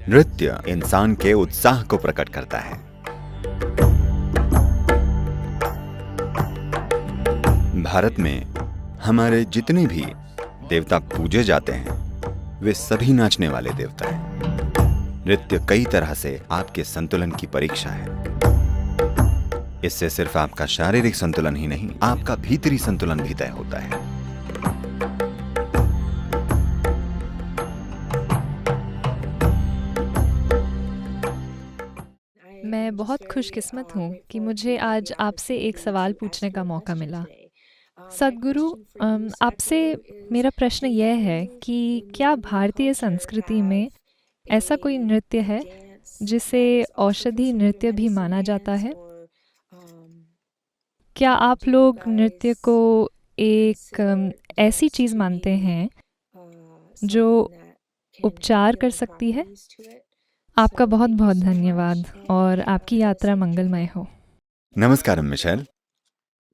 नृत्य इंसान के उत्साह को प्रकट करता है। भारत में हमारे जितने भी देवता पूजे जाते हैं वे सभी नाचने वाले देवता हैं। नृत्य कई तरह से आपके संतुलन की परीक्षा है। इससे सिर्फ आपका शारीरिक संतुलन ही नहीं, आपका भीतरी संतुलन भी तय होता है। मैं बहुत खुशकिस्मत हूँ कि मुझे आज आपसे एक सवाल पूछने का मौका मिला। सद्गुरु, आपसे मेरा प्रश्न यह है कि क्या भारतीय संस्कृति में ऐसा कोई नृत्य है जिसे औषधि नृत्य भी माना जाता है? क्या आप लोग नृत्य को एक ऐसी चीज़ मानते हैं जो उपचार कर सकती है? आपका बहुत बहुत धन्यवाद और आपकी यात्रा मंगलमय हो। नमस्कार मिशेल,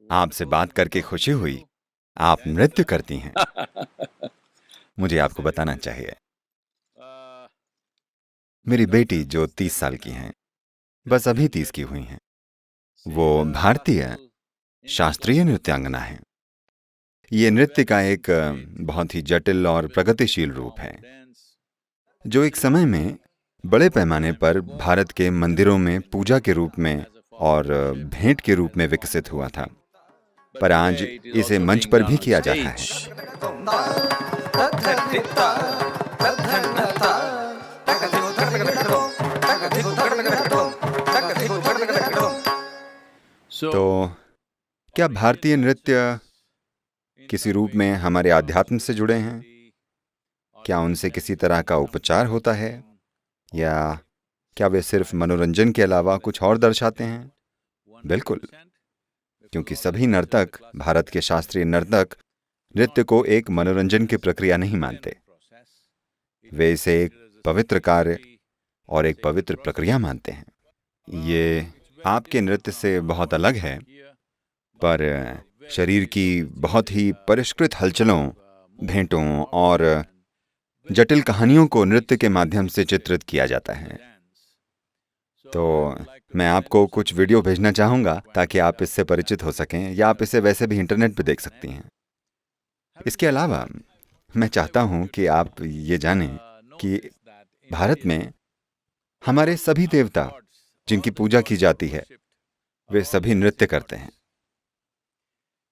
आपसे बात करके खुशी हुई। आप नृत्य करती हैं। मुझे आपको बताना चाहिए, मेरी बेटी जो 30 साल की हैं, बस अभी 30 की हुई हैं, वो भारतीय शास्त्रीय नृत्यांगना है। ये नृत्य का एक बहुत ही जटिल और प्रगतिशील रूप है, जो एक समय में बड़े पैमाने पर भारत के मंदिरों में पूजा के रूप में और भेंट के रूप में विकसित हुआ था, पर आज इसे मंच पर भी किया जाता है। तो क्या भारतीय नृत्य किसी रूप में हमारे आध्यात्म से जुड़े हैं? क्या उनसे किसी तरह का उपचार होता है, या क्या वे सिर्फ मनोरंजन के अलावा कुछ और दर्शाते हैं? बिल्कुल, क्योंकि सभी नर्तक, भारत के शास्त्रीय नर्तक, नृत्य को एक मनोरंजन की प्रक्रिया नहीं मानते। वे इसे एक पवित्र कार्य और एक पवित्र प्रक्रिया मानते हैं। ये आपके नृत्य से बहुत अलग है, पर शरीर की बहुत ही परिष्कृत हलचलों, भेंटों और जटिल कहानियों को नृत्य के माध्यम से चित्रित किया जाता है। तो मैं आपको कुछ वीडियो भेजना चाहूँगा ताकि आप इससे परिचित हो सकें, या आप इसे वैसे भी इंटरनेट पर देख सकती हैं। इसके अलावा मैं चाहता हूँ कि आप ये जानें कि भारत में हमारे सभी देवता जिनकी पूजा की जाती है, वे सभी नृत्य करते हैं।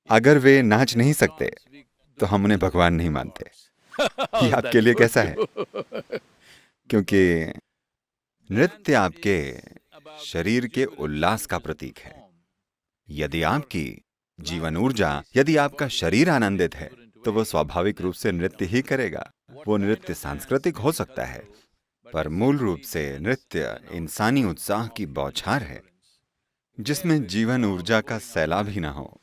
अगर वे नाच नहीं सकते तो हम उन्हें भगवान नहीं मानते। ये आपके लिए कैसा है? क्योंकि नृत्य आपके शरीर के उल्लास का प्रतीक है। यदि आपकी जीवन ऊर्जा, यदि आपका शरीर आनंदित है, तो वो स्वाभाविक रूप से नृत्य ही करेगा। वो नृत्य सांस्कृतिक हो सकता है, पर मूल रूप से नृत्य इंसानी उत्साह की बौछार है, जिसमें जीवन ऊर्जा का सैलाब ही ना हो।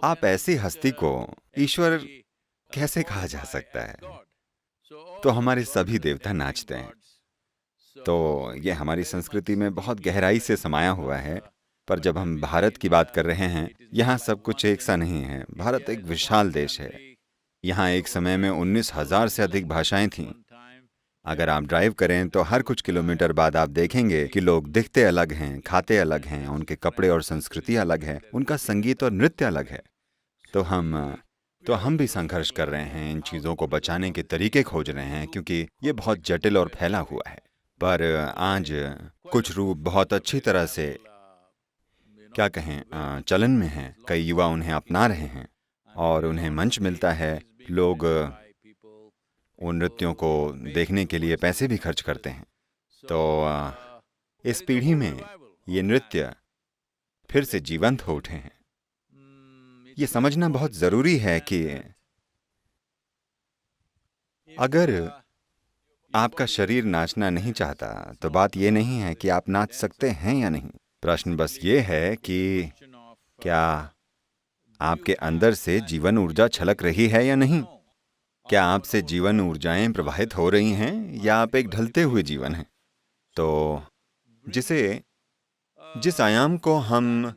आप ऐसी हस्ती को ईश्वर कैसे कहा जा सकता है? तो हमारे सभी देवता नाचते हैं। तो ये हमारी संस्कृति में बहुत गहराई से समाया हुआ है। पर जब हम भारत की बात कर रहे हैं, यहाँ सब कुछ एक सा नहीं है। भारत एक विशाल देश है। यहाँ एक समय में 19,000 से अधिक भाषाएं थीं। अगर आप ड्राइव करें तो हर कुछ किलोमीटर बाद आप देखेंगे कि लोग दिखते अलग हैं, खाते अलग हैं, उनके कपड़े और संस्कृति अलग है, उनका संगीत और नृत्य अलग है। तो हम भी संघर्ष कर रहे हैं, इन चीज़ों को बचाने के तरीके खोज रहे हैं, क्योंकि ये बहुत जटिल और फैला हुआ है। पर आज कुछ रूप बहुत अच्छी तरह से, क्या कहें, चलन में हैं। कई युवा उन्हें अपना रहे हैं और उन्हें मंच मिलता है। लोग उन नृत्यों को देखने के लिए पैसे भी खर्च करते हैं। तो इस पीढ़ी में ये नृत्य फिर से जीवंत हो उठे हैं। ये समझना बहुत जरूरी है कि अगर आपका शरीर नाचना नहीं चाहता, तो बात ये नहीं है कि आप नाच सकते हैं या नहीं। प्रश्न बस ये है कि क्या आपके अंदर से जीवन ऊर्जा छलक रही है या नहीं? क्या आपसे जीवन ऊर्जाएं प्रवाहित हो रही हैं, या आप एक ढलते हुए जीवन हैं? तो जिस आयाम को हम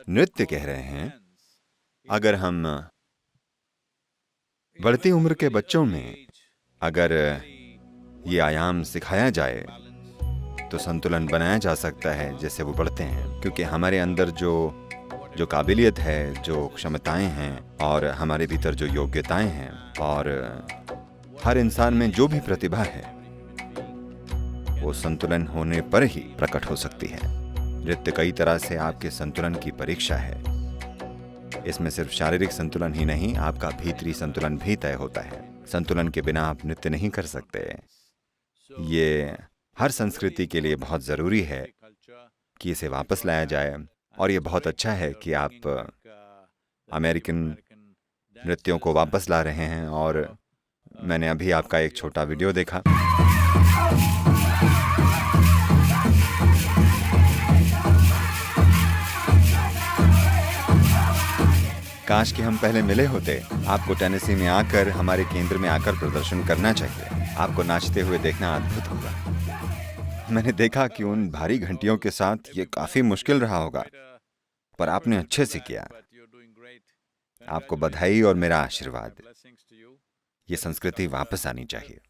नृत्य कह रहे हैं, अगर हम बढ़ती उम्र के बच्चों में अगर ये आयाम सिखाया जाए तो संतुलन बनाया जा सकता है जैसे वो बढ़ते हैं, क्योंकि हमारे अंदर जो काबिलियत है, जो क्षमताएं हैं और हमारे भीतर जो योग्यताएं हैं और हर इंसान में जो भी प्रतिभा है वो संतुलन होने पर ही प्रकट हो सकती है। नृत्य कई तरह से आपके संतुलन की परीक्षा है। इसमें सिर्फ शारीरिक संतुलन ही नहीं, आपका भीतरी संतुलन भी तय होता है। संतुलन के बिना आप नृत्य नहीं कर सकते। ये हर संस्कृति के लिए बहुत ज़रूरी है कि इसे वापस लाया जाए, और ये बहुत अच्छा है कि आप अमेरिकन नृत्यों को वापस ला रहे हैं। और मैंने अभी आपका एक छोटा वीडियो देखा। काश कि हम पहले मिले होते। आपको टेनेसी में आकर, हमारे केंद्र में आकर प्रदर्शन करना चाहिए। आपको नाचते हुए देखना अद्भुत होगा। मैंने देखा कि उन भारी घंटियों के साथ ये काफ़ी मुश्किल रहा होगा, पर आपने अच्छे से किया। आपको बधाई और मेरा आशीर्वाद। ये संस्कृति वापस आनी चाहिए।